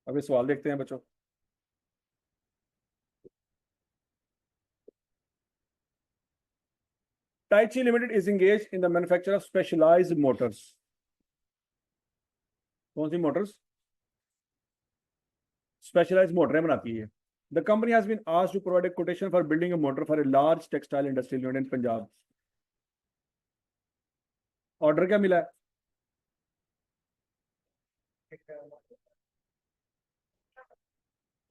अभी सवाल देखते हैं बच्चों। Taichi limited is engage in the manufacture of specialised motors. कौन सी मोटर्स? स्पेशलाइज्ड मोटरें बनाती है। The company has been asked to provide a quotation for building a motor for a large textile industrial unit in Punjab. Order क्या मिला है?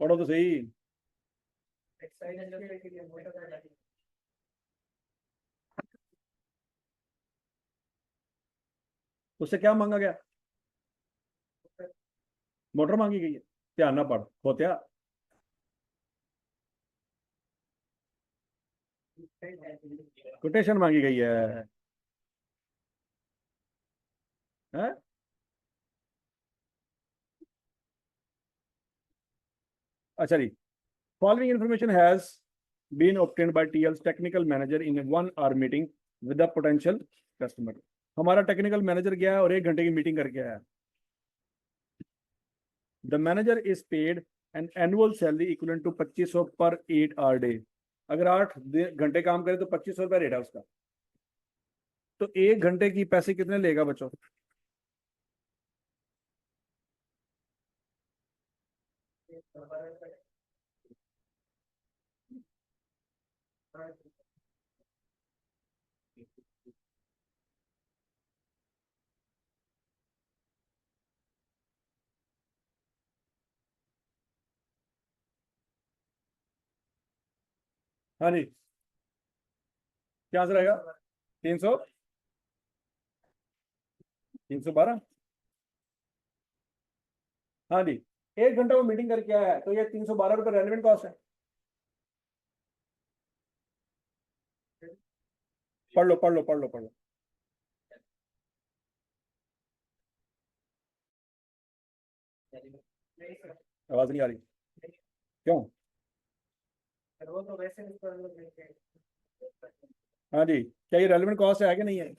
पढ़ो तो सही। उससे क्या मांगा गया? मोटर मांगी गई है। ध्यान ना पढ़ होत्या। कोटेशन मांगी गई है। हैं? अच्छा जी। Following information has been obtained by TL's technical manager in a 1 hour meeting with the potential customer। हमारा टेक्निकल मैनेजर गया है और 1 घंटे की मीटिंग करके आया। The manager is paid an annual salary equal to 2500 per 8 hour day. अगर 8 घंटे काम करे तो 2500 रुपया रेट है उसका। तो 1 घंटे की पैसे कितने लेगा बच्चों? हाँ जी। क्या आंसर आएगा? 300, 312। हाँ जी। 1 घंटा वो मीटिंग करके आया है तो ये 312 रुपये रेलिवेंट कॉस्ट है। पढ़ लो पढ़ लो पढ़ लो पढ़ लो। आवाज नहीं आ रही। क्यों? हाँ जी। क्या ये रेलिवेंट कॉस्ट है कि नहीं है?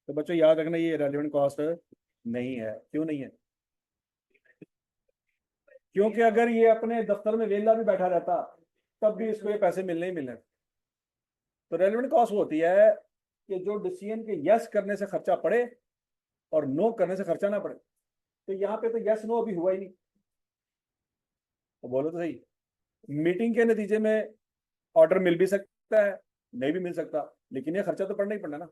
तो बच्चों याद रखना ये रेलिवेंट कॉस्ट नहीं है। क्यों नहीं है? क्योंकि अगर ये अपने दफ्तर में वेला भी बैठा रहता तब भी इसको ये पैसे मिलने ही मिलने। तो रेलिवेंट कॉस्ट वो होती है कि जो डिसीजन के यस करने से खर्चा पड़े और नो करने से खर्चा ना पड़े। तो यहाँ पे तो यस नो अभी हुआ ही नहीं। तो बोलो तो सही। मीटिंग के नतीजे में ऑर्डर मिल भी सकता है, नहीं भी मिल सकता, लेकिन ये खर्चा तो पड़ना ही पड़ना ना।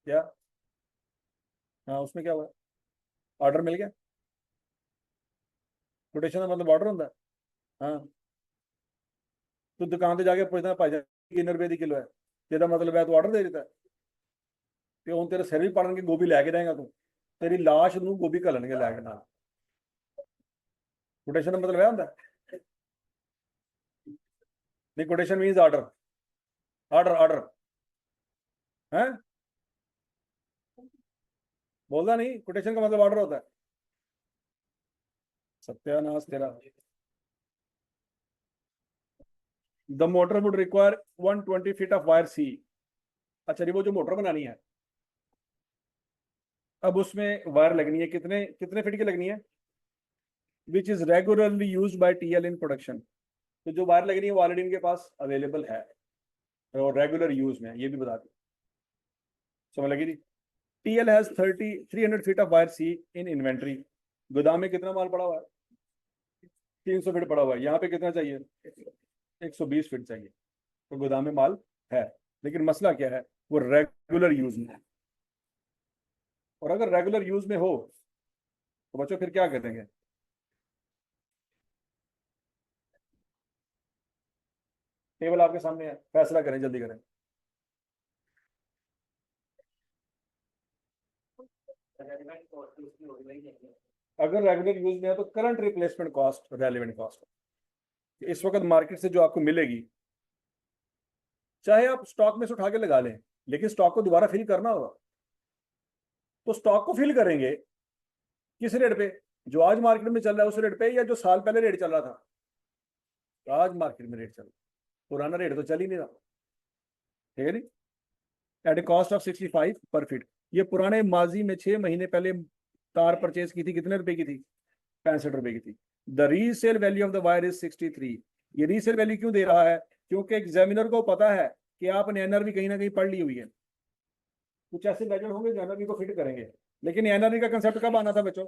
क्या? हाँ, उसमें क्या हुआ? ऑर्डर मिल गया। कोटेशन का मतलब ऑर्डर होता है। हाँ। तो दुकान पे जाके पूछना भाई किन्ने रुपए की किलो है, ਜਿਹਦਾ मतलब है तू ऑर्डर दे देता है। ਤੇ ਹੁਣ ਤੇਰੇ ਸਿਰ ਵੀ ਪੜਨਗੇ ਗੋਭੀ ਲੈ ਕੇ ਜਾਏਗਾ ਤੂੰ। ਤੇਰੀ ਲਾਸ਼ ਨੂੰ ਗੋਭੀ ਘਲਣਗੇ ਲੈ ਕੇ ਨਾਲ। कोटेशन का मतलब है ਹੁੰਦਾ नहीं। Quotation means order. Order order है। बोलता नहीं कोटेशन का मतलब ऑर्डर होता है। सत्यानाश तेरा। The motor would require 120 feet of wire सी। अच्छा जी, वो जो मोटर बनानी है अब उसमें वायर लगनी है कितने कितने फीट की लगनी है? Which is regularly use by TL in production. तो जो वायर लगनी है वो ऑलरेडी इनके पास अवेलेबल है और रेगुलर यूज में ये भी बता दें। समझ लगी? TL has 300 feet of wire C in inventory. गोदाम में कितना माल पड़ा हुआ है? 300 फीट पड़ा हुआ है। यहाँ पे कितना चाहिए? 120 फीट चाहिए। तो गोदाम में माल है, लेकिन मसला क्या है? वो रेगुलर यूज में है। और अगर रेगुलर यूज में हो तो बच्चों फिर क्या करेंगे? टेबल आपके सामने है, फैसला करें, जल्दी करें। अगर रेगुलर यूज में है तो current replacement cost relevant cost. इस वक्त मार्केट से जो आपको मिलेगी, चाहे आप स्टॉक में से उठा के लगा लें, लेकिन स्टॉक को दोबारा फिल करना होगा। तो स्टॉक को फिल करेंगे किस रेट पे? जो आज मार्केट में चल रहा है उस रेट पे, या जो साल पहले रेट चल रहा था? तो आज मार्केट में रेट चल रहा है, पुराना रेट तो चल ही नहीं रहा। ठीक है जी। एट ए कॉस्ट ऑफ 65 पर फीट। ये पुराने माजी में 6 महीने पहले तार परचेज की थी, कितने रुपए की थी? 65 रुपए की थी। The resale value of the wire is 63। ये रीसेल वैल्यू क्यों दे रहा है? क्योंकि एग्जामिनर को पता है कि आपने एनआरवी कहीं ना कहीं पढ़ ली हुई है। कुछ ऐसे लेजर होंगे जो एनआरवी को फिट करेंगे, लेकिन एनआरवी का कंसेप्ट कब आना था बच्चों?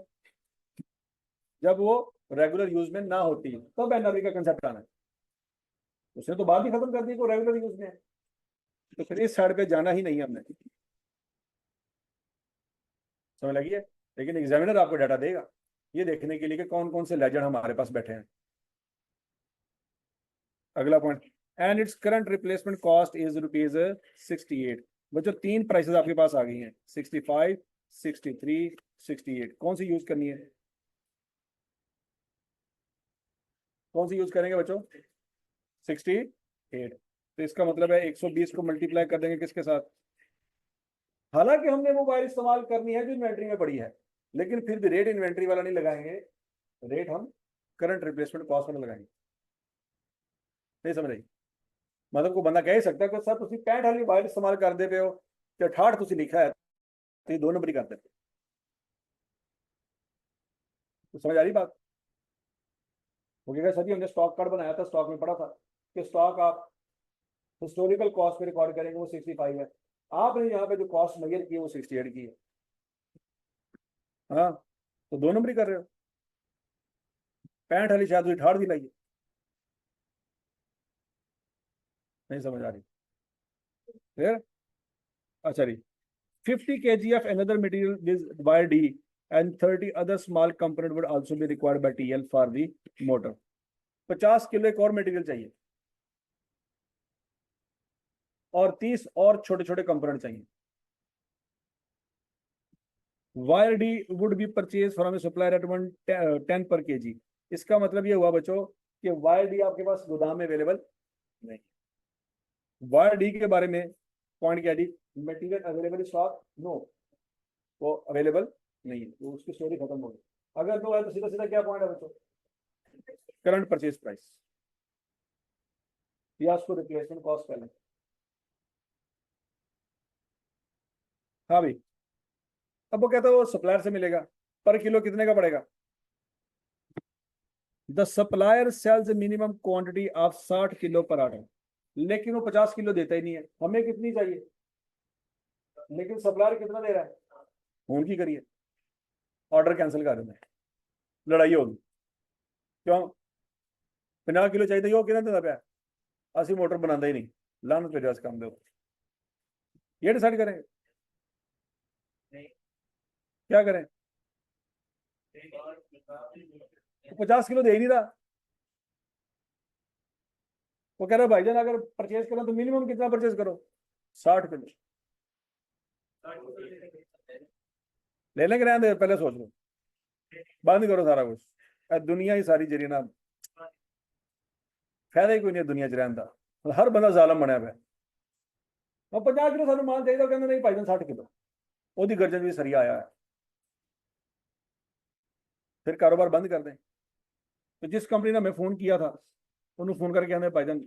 जब वो रेगुलर यूज में ना होती, तब एनआरवी का कंसेप्ट आना है। उसने तो बात ही खत्म कर दी को रेगुलर यूज में है, तो फिर इस साइड पे जाना ही नहीं है हमने। समझ लगी है? लेकिन एग्जामिनर आपको डाटा देगा ये देखने के लिए कि कौन कौन से लेजर हमारे पास बैठे हैं। अगला point, and its current replacement cost is rupees 68। बच्चों तीन प्राइसेस आपके पास आ गई हैं, 65, 63, 68। कौन सी यूज करनी है? कौन सी यूज करेंगे बच्चों? 68। तो इसका मतलब है 120 को मल्टीप्लाई कर देंगे किसके साथ? हालांकि हमने वो वायर इस्तेमाल करनी है जो इन्वेंट्री में पड़ी है, लेकिन फिर भी रेट इन्वेंट्री वाला नहीं लगाएंगे, रेट हम करंट रिप्लेसमेंट कॉस्ट वाला लगाएंगे। नहीं समझ रही? मतलब को बंदा कह ही सकता है कि सर तुम 65 वाली वायर इस्तेमाल करते पे हो तो 68 तुम लिखा है, तो ये दो नंबर ही करते हैं। तो समझ आ रही बात? वो कहेगा सर जी हमने स्टॉक कार्ड बनाया था, स्टॉक में पड़ा था कि स्टॉक आप हिस्टोरिकल कॉस्ट पे रिकॉर्ड करेंगे वो 65 है, आपने यहाँ पे जो कॉस्ट मेजर की है वो 68 की है। हाँ, तो दो नंबर ही कर रहे हो। 65 वाली शायद 68 दिलाई है। नहीं समझ आ रही? फिर अच्छा जी, 50 kg of another material is by D and 30 other small component would also be required by TL for the motor। 50 kilo एक और मटेरियल चाहिए और 30 और छोटे छोटे कंपोनेंट चाहिए। Wire D would be purchase from supplier at 10 per KG. इसका मतलब ये हुआ बच्चों कि वायर डी आपके पास गोदाम में अवेलेबल नहीं। वायर डी के बारे में पॉइंट क्या दी? मटेरियल अवेलेबल स्टॉक नो, वो अवेलेबल नहीं है, तो उसकी स्टोरी खत्म हो गई। अगर तो है तो सीधा सीधा क्या पॉइंट है बच्चों? करंट परचेज प्राइस या उसको रिप्लेसमेंट कॉस्ट पहले। हाँ भाई, अब वो कहता है वो सप्लायर से मिलेगा, पर किलो कितने का पड़ेगा? The supplier sells minimum quantity of 60 kilo per order, लेकिन वो 50 किलो देता ही नहीं है। हमें कितनी चाहिए? लेकिन सप्लायर कितना दे रहा है? फोन की करिए, ऑर्डर कैंसिल कर देना, लड़ाई होगी। क्यों? 50 किलो चाहिए वो कितना देता पाया? असि मोटर बनाता ही नहीं, लानत पे काम दो। ये डिसाइड करेंगे क्या करें? 50 किलो दे ही नहीं रहा। वो कह रहा है भाईजान अगर परचेज करो तो मिनिमम कितना परचेज करो? 60 किलो ले लेंगे, रहने दे, पहले सोच लो, बंद करो सारा कुछ। दुनिया ही सारी जरी ना, फायदा ही कोई नहीं दुनिया च रहने का, हर बंदा जालम बनया पे। और 50 किलो सानू माल चाहिए, कहते नहीं भाईजान 60 किलो, ओदी गर्जन भी सरिया आया है, फिर कारोबार बंद कर दें। तो जिस कंपनी ने हमें फोन किया था उन्होंने फोन करके कहते भाईजान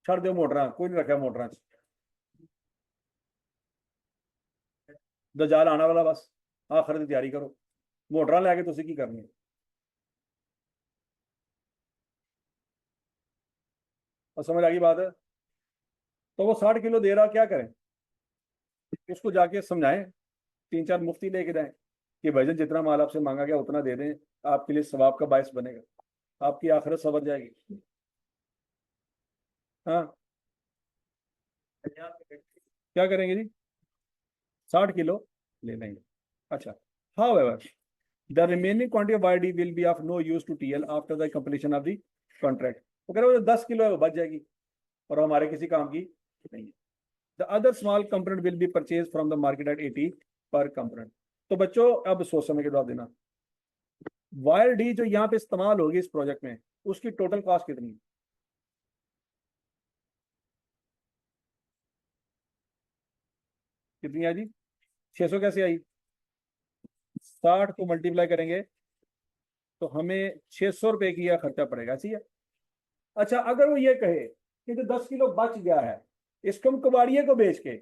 छड़ दो मोटर, कोई नहीं रखा मोटर, दजाल आने वाला, बस आखिर की तैयारी करो, मोटर लैके तुम की करनी है। और समझ आ गई बात है? तो वो 60 किलो दे रहा, क्या करें? उसको जाके समझाएं, 3-4 मुफ्ती लेके जाएं कि भाईजान जितना माल आपसे मांगा गया उतना दे दें, आपके लिए सवाब का बायस बनेगा, आपकी आखिरत सवर जाएगी। हाँ, क्या करेंगे जी? 60 किलो ले लेंगे। अच्छा, however the remaining quantity of YD will be of no use to TL after the completion of the contract। वो कह रहे हो 10 किलो है वो बच जाएगी और हमारे किसी काम की नहीं है। The other small component will be purchased from the market at 80 per component। तो बच्चों अब सोच समझ के जवाब देना, वायर डी जो यहाँ पे इस्तेमाल होगी इस प्रोजेक्ट में, उसकी टोटल कॉस्ट कितनी है? कितनी आई जी? 600 कैसे आई? 60 को मल्टीप्लाई करेंगे तो हमें 600 रुपए की यह खर्चा पड़ेगा, ऐसी है। अच्छा, अगर वो ये कहे कि जो 10 किलो बच गया है इसको हम कबाड़िए को बेच के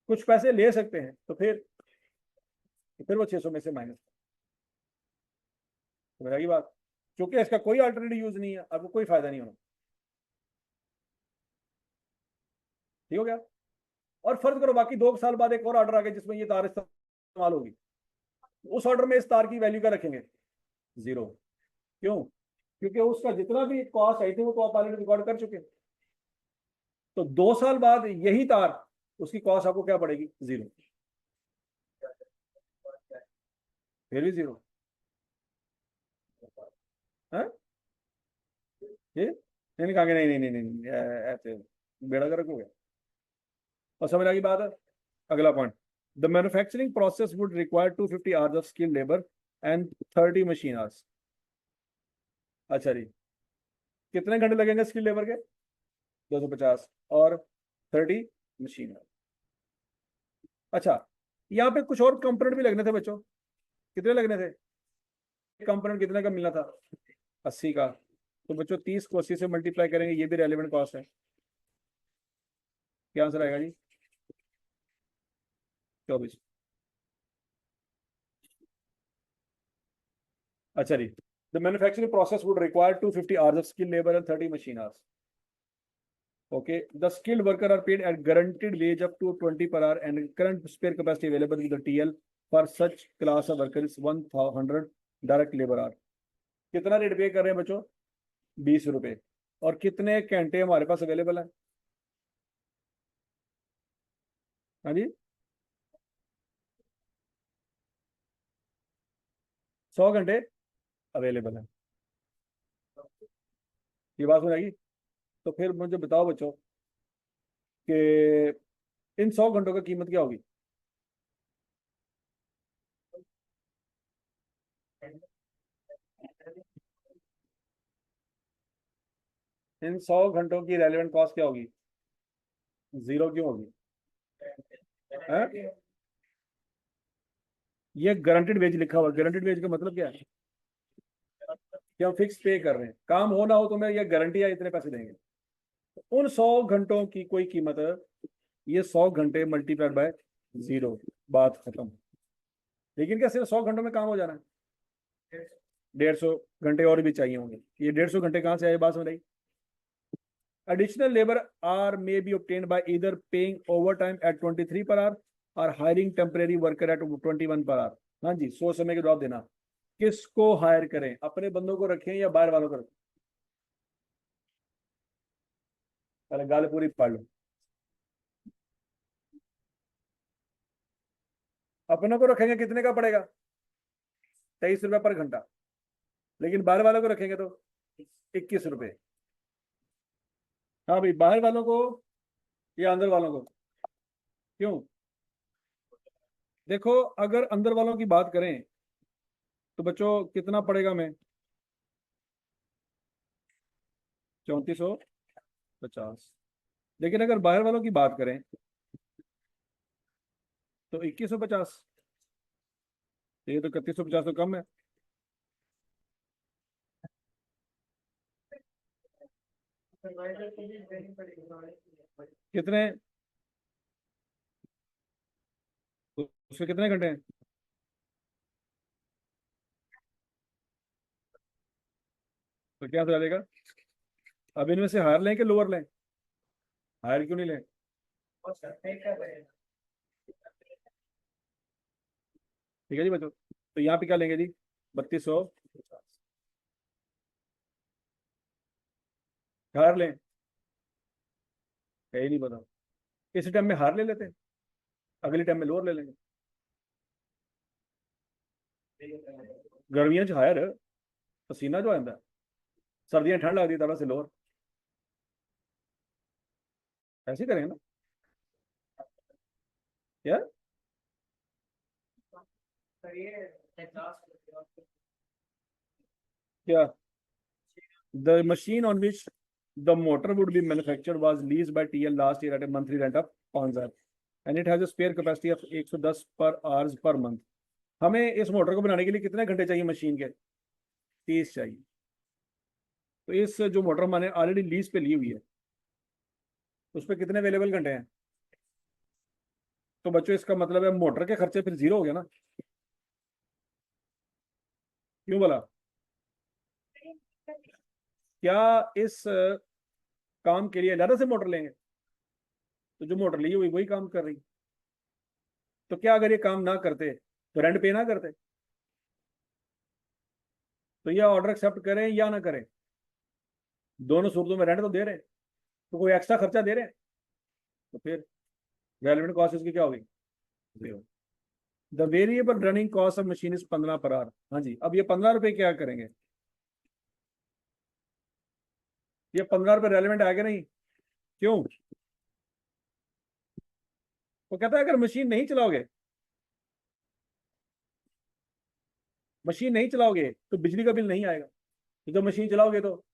कुछ पैसे ले सकते हैं, तो फिर तो फिर वो 600 में से माइनस। तो मेरा की बात, क्योंकि इसका कोई अल्टरनेटिव यूज नहीं है, आपको कोई फायदा नहीं होना। ठीक हो गया। और फर्ज करो बाकी 2 साल बाद एक और ऑर्डर आ गया जिसमें ये तार इस्तेमाल होगी, उस ऑर्डर में इस तार की वैल्यू क्या रखेंगे? 0। क्यों? क्योंकि उसका जितना भी कॉस्ट आई थी वो तो आप ऑलरेडी रिकॉर्ड कर चुके। तो 2 साल बाद यही तार, उसकी कॉस्ट आपको क्या पड़ेगी? 0। फिर भी 0 है। ये नहीं कहा, नहीं नहीं नहीं नहीं ऐसे बेड़ा गर्क हो गया। और समझ आ गई बात है। अगला point, the manufacturing process would require 250 hours of skill labour and 30 machine hours. अच्छा जी, कितने घंटे लगेंगे स्किल लेबर के? 250 और 30 मशीन आवर्स। अच्छा, यहाँ पे कुछ और कंपोनेंट भी लगने थे बच्चों। कितने लगने थे? कंपोनेंट कितने का मिलना था? 80 का। तो बच्चों 30 को 80 से मल्टीप्लाई करेंगे, ये भी रेलिवेंट कॉस्ट है। क्या आंसर आएगा जी? 24। अच्छा जी, the manufacturing process would require 250 hours of skill labour and 30 machine hours. Okay, the skilled worker are paid at guaranteed wage up to 20 per hour and current spare capacity available with the TL for such class of worker is 100 direct labor hour। कितना rate पे कर रहे हैं बच्चों? 20 रुपए। और कितने घंटे हमारे पास अवेलेबल है? हाँ जी, 100 घंटे अवेलेबल है। ये बात सुनाएगी। तो फिर मुझे बताओ बच्चों कि इन 100 घंटों की कीमत क्या होगी? इन 100 घंटों की रेलिवेंट कॉस्ट क्या होगी? 0 क्यों होगी? है? ये गारंटेड वेज लिखा हुआ, गारंटेड वेज का मतलब क्या है? कि हम फिक्स पे कर रहे हैं, काम हो ना हो तो मैं ये गारंटी है इतने पैसे देंगे। उन 100 घंटों की कोई कीमत है, ये 100 घंटे मल्टीप्लाइड बाय 0, बात खत्म। लेकिन क्या सिर्फ 100 घंटों में काम हो जाना है? 150 घंटे और भी चाहिए होंगे। ये 150 घंटे कहाँ से आए, बात समझ आई? Additional labor hour may be obtained by either paying overtime at 23 per hour or hiring temporary worker at 21 per hour। हाँ जी, सोच समय के जवाब देना। किसको हायर करें, अपने बंदों को रखें या बाहर वालों को रखें? पहले गाल पूरी पढ़ लो। अपनों को रखेंगे कितने का पड़ेगा? 23 रुपए पर घंटा। लेकिन बाहर वालों को रखेंगे तो 21 रुपए। हाँ भाई, बाहर वालों को या अंदर वालों को? क्यों? देखो, अगर अंदर वालों की बात करें तो बच्चों कितना पड़ेगा हमें? 3450। लेकिन अगर बाहर वालों की बात करें तो 2150। ये तो 3150 तो कम है। कितने? तो उसके कितने घंटे हैं? तो क्या सजा देगा? अब इनमें से हायर लें कि लोअर लें? हायर क्यों नहीं लें? ठीक है जी बच्चों, तो यहाँ पे क्या लेंगे जी? 3200। हार लें? कहीं नहीं पता। इस टाइम में हार ले लेते हैं, अगले टाइम में लोअर ले लेंगे। गर्मियों च हायर पसीना जो आता, सर्दियां ठंड लगती तरह से लोअर। ऐसे ही करेंगे ना यार। क्या? The machine on which the motor would be manufactured was leased by TL last year at a monthly rent of 5000 and it has a spare capacity of 110 per hours per month. हमें इस motor को बनाने के लिए कितने घंटे चाहिए machine के? 30 चाहिए। तो इस जो मोटर हमने ऑलरेडी लीज पे ली हुई है, उस पर कितने अवेलेबल घंटे हैं? तो बच्चों इसका मतलब है मोटर के खर्चे फिर 0 हो गया ना। क्यों बोला? क्या इस काम के लिए अलग से मोटर लेंगे? तो जो मोटर ली हुई वही काम कर रही। तो क्या अगर ये काम ना करते तो रेंट पे ना करते? तो ये ऑर्डर एक्सेप्ट करें या ना करें, दोनों सूरतों में रेंट तो दे रहे हैं, तो कोई एक्स्ट्रा खर्चा दे रहे हैं, तो फिर रेलेवेंट कॉस्ट इसकी क्या होगी? The variable running cost of machine is 15 per hour. हाँ जी, अब ये 15 रुपए क्या करेंगे? ये 15 रुपए रेलेवेंट आएगा नहीं, क्यों? वो कहता है अगर मशीन नहीं चलाओगे, मशीन नहीं चलाओगे तो बिजली का बिल नहीं आएगा। तो जब मशीन चलाओगे तो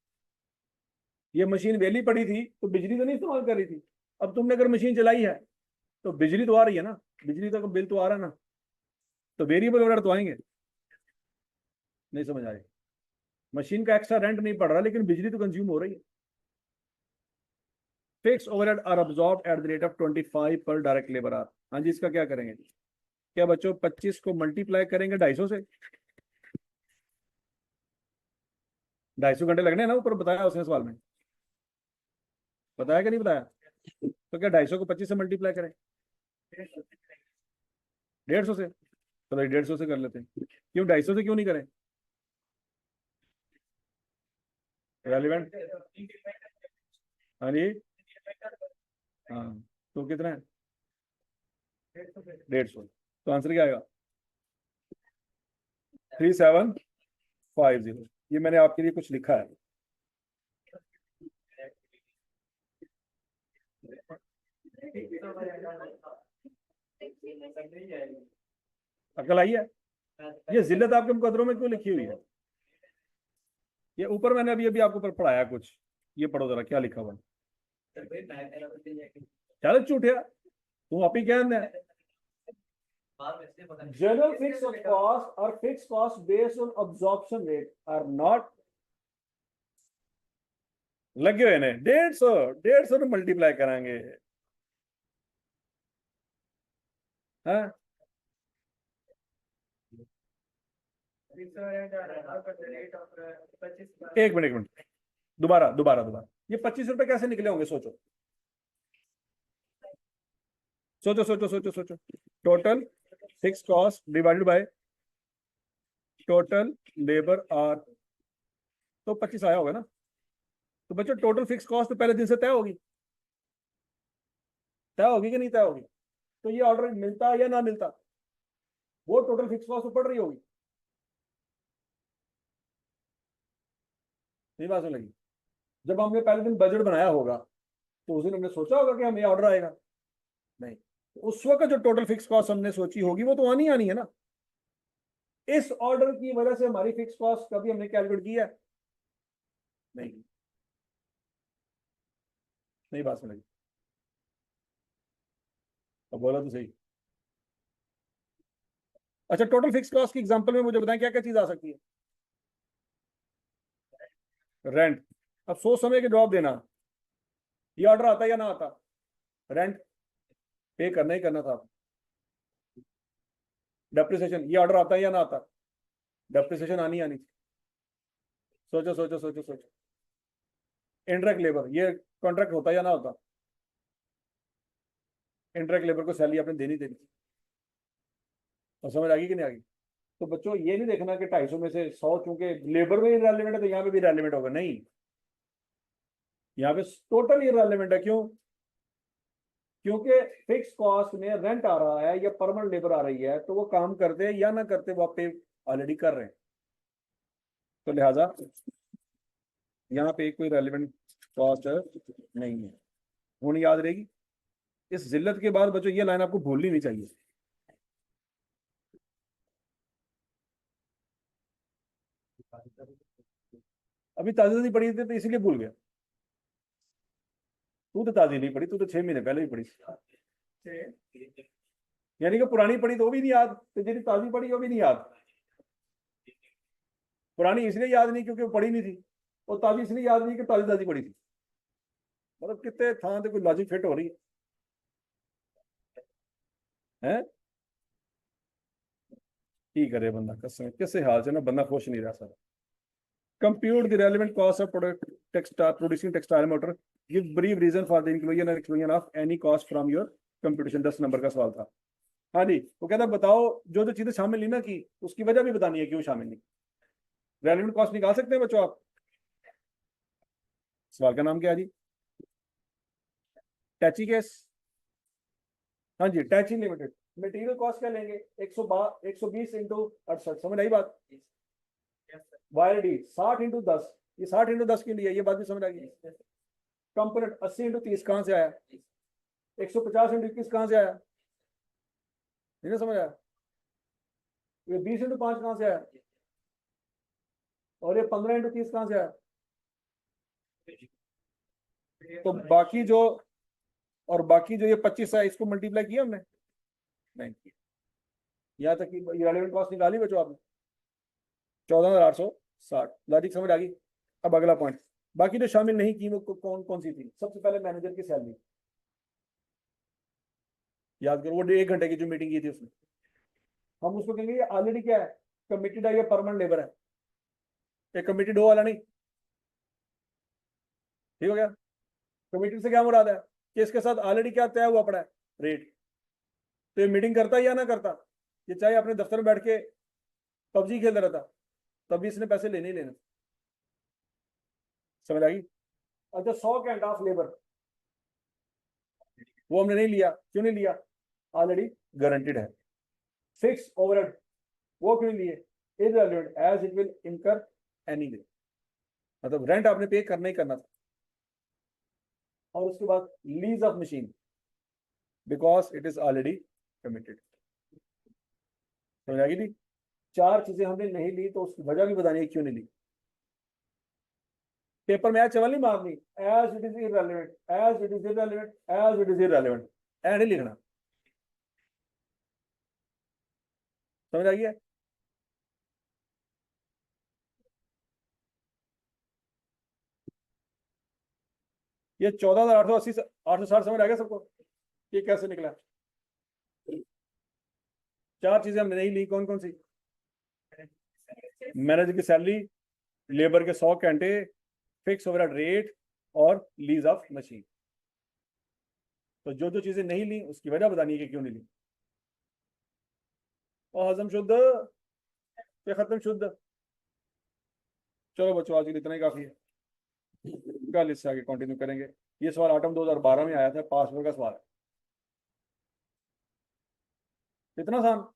ये मशीन वेली पड़ी थी तो बिजली तो नहीं इस्तेमाल कर रही थी। अब तुमने अगर मशीन चलाई है तो बिजली तो आ रही है ना, बिजली का बिल तो आ रहा है ना, तो वेरिएबल ओवरहेड तो आएंगे। नहीं समझ आए? मशीन का एक्स्ट्रा रेंट नहीं पड़ रहा लेकिन बिजली तो कंज्यूम हो रही है। Fix overhead are absorb at the rate of 25 per direct labour our. हाँ जी, इसका क्या करेंगे? क्या बच्चों 25 को मल्टीप्लाई करेंगे 250 से? 250 घंटे लगने हैं ना, ऊपर बताया उसने सवाल में, बताया कि नहीं बताया? तो क्या 250 को 25 से मल्टीप्लाई करें? 150 से? चलो 150 से कर लेते हैं। क्यों 250 से क्यों नहीं करें? रेलिवेंट। हाँ जी। हाँ, तो कितना है? 150। तो आंसर क्या आएगा? 3750। ये मैंने आपके लिए कुछ लिखा है। अकल आई है? ये जिल्लत आपके मुकदरों में क्यों लिखी हुई है? ये ऊपर मैंने अभी अभी आपको पढ़ाया कुछ, ये पढ़ो जरा क्या लिखा हुआ है। चलो झूठिया, तू आप ही क्या है? General fixed costs or fixed costs based on absorption rate are not लगे हुए ने 150 ने मल्टीप्लाई कराएंगे। हाँ, एक मिनट एक मिनट, दोबारा दोबारा दोबारा, ये 25 रुपए कैसे निकले होंगे? सोचो सोचो सोचो सोचो सोचो। Total fix cost divided by total labour hour, तो 25 आया होगा ना। तो बच्चों टोटल फिक्स कॉस्ट तो पहले दिन से तय होगी कि नहीं तय होगी? तो ये ऑर्डर मिलता या ना मिलता, वो टोटल फिक्स कॉस्ट तो पड़ रही होगी। नहीं बात सुन लगी? जब हमने पहले दिन बजट बनाया होगा तो उस दिन हमने सोचा होगा कि हमें ऑर्डर आएगा? नहीं। तो उस वक्त जो टोटल फिक्स कॉस्ट हमने सोची होगी वो तो आनी आनी है ना। इस ऑर्डर की वजह से हमारी फिक्स कॉस्ट कभी हमने कैलकुलेट किया है? नहीं। नहीं बात समझी? तो बोला तो सही। अच्छा, टोटल फिक्स कॉस्ट की एग्जांपल में मुझे बताएं क्या क्या चीज आ सकती है? रेंट। अब सोच समय के जवाब देना, ये ऑर्डर आता या ना आता? रेंट पे करना ही करना था। डेप्रिसिएशन, ये ऑर्डर आता या ना आता? डेप्रिसिएशन आनी आनी। सोचो सोचो सोचो सोचो। इनडायरेक्ट लेबर, ये कॉन्ट्रैक्ट होता या ना होता? इनडायरेक्ट लेबर को सैलरी आपने देनी देनी। और समझ आ गई कि नहीं आ गई? तो बच्चों ये नहीं देखना कि 250 में से 100 चूंकि लेबर में रेलिवेंट है तो यहाँ पे भी रेलिवेंट होगा, नहीं। यहाँ पे टोटल इररिलेवेंट है। क्यों? क्योंकि फिक्स कॉस्ट में रेंट आ रहा है या परमानेंट लेबर आ रही है, तो वो काम करते हैं या ना करते वो आप पे ऑलरेडी कर रहे हैं। तो लिहाजा यहाँ पे कोई रेलिवेंट कॉस्ट नहीं है। होनी याद रहेगी। इस जिल्लत के बाद बच्चों ये लाइन आपको भूलनी नहीं चाहिए। अभी ताजी ताजी पढ़ी थी तो इसलिए भूल गया। तू तो ताजी नहीं पढ़ी, तू तो 6 महीने पहले ही पढ़ी। यानी कि पुरानी पढ़ी तो वो भी नहीं याद, तो जी ताजी पढ़ी वो भी नहीं याद। पुरानी इसलिए याद नहीं क्योंकि वो पढ़ी नहीं थी, और ताजी इसलिए याद नहीं कि ताजी ताजी पढ़ी थी। मतलब कितने थां कोई लॉजिक फिट हो रही है? की करे बंदा कसम किसे हाल से ना बंदा खुश नहीं रह सकता। Compute the relevant cost of product textile producing textile motor, give brief reason for the inclusion and exclusion of any cost from your computation. 10 number का सवाल था। हाँ जी, वो कहता बताओ जो जो चीजें शामिल नहीं ना की उसकी वजह भी बतानी है क्यों शामिल नहीं। रेलेवेंट कॉस्ट निकाल सकते हैं बच्चों आप? सवाल का नाम क्या है जी? टैची केस। हाँ जी, टैची लिमिटेड। मटेरियल कॉस्ट क्या लेंगे? 120 इंटू 68, समझ आई बात? वायर डी 60 इंटू 10, ये 60 इंटू 10 के लिए, ये बात भी समझ आ गई। कंपोनेंट 80 इंटू 30 कहां से आया? 150 इंटू 21 कहां से आया? नहीं समझ आया? ये 20 इंटू 5 कहां से आया? और ये 15 इंटू 30 कहां से आया? तो बाकी जो ये 25 है इसको मल्टीप्लाई किया हमने? नहीं किया। यहाँ तक कि रेलेवेंट कॉस्ट निकाली बच्चों आपने 14,860। लॉजिक समझ आ गई? अब अगला पॉइंट, बाकी जो शामिल नहीं की वो कौन कौन सी थी? सबसे पहले मैनेजर की सैलरी याद करो, वो 1 घंटे की जो मीटिंग की थी उसमें हम उसको कहेंगे ये ऑलरेडी क्या है, कमिटेड है या परमानेंट लेबर है? ये कमिटेड हो वाला नहीं, ठीक हो गया? कमिटेड से क्या मुराद है कि इसके साथ ऑलरेडी क्या तय हुआ पड़ा है, रेट। तो ये मीटिंग करता या ना करता, ये चाहे अपने दफ्तर में बैठ के पबजी खेल रहा था तभी इसने पैसे लेने ही लेने। समझ आ गई? अच्छा 100 घंटा ऑफ लेबर वो हमने नहीं लिया, क्यों नहीं लिया? ऑलरेडी गारंटेड है। फिक्स ओवरहेड वो क्यों लिए? इररिलेवेंट एज इट विल इनकर एनीवे, मतलब रेंट आपने पे करना ही करना था। और उसके बाद lease of machine because it is already committed. समझ आ गई थी? 4 चीजें हमने नहीं ली तो उसकी वजह भी बतानी है क्यों नहीं ली। पेपर में चवल नहीं मारनी, as it is irrelevant, as it is irrelevant, as it is irrelevant, ऐ नहीं लिखना। समझ आ गया? ये 14,880 860 समझ आ गया सबको? ये कैसे निकला? 4 चीजें हमने नहीं ली, कौन कौन सी? मैनेजर की सैलरी, लेबर के 100 घंटे, फिक्स ओवरहेड रेट और लीज ऑफ मशीन। तो जो जो चीजें नहीं ली उसकी वजह बतानी है कि क्यों नहीं ली। और हजम शुद्ध या खत्म शुद्ध? चलो बच्चों आज के लिए इतना ही काफी है, कल इससे आगे कंटिन्यू करेंगे। ये सवाल आटम 2012 में आया था, पासवर्ड का सवाल है। इतना आसान।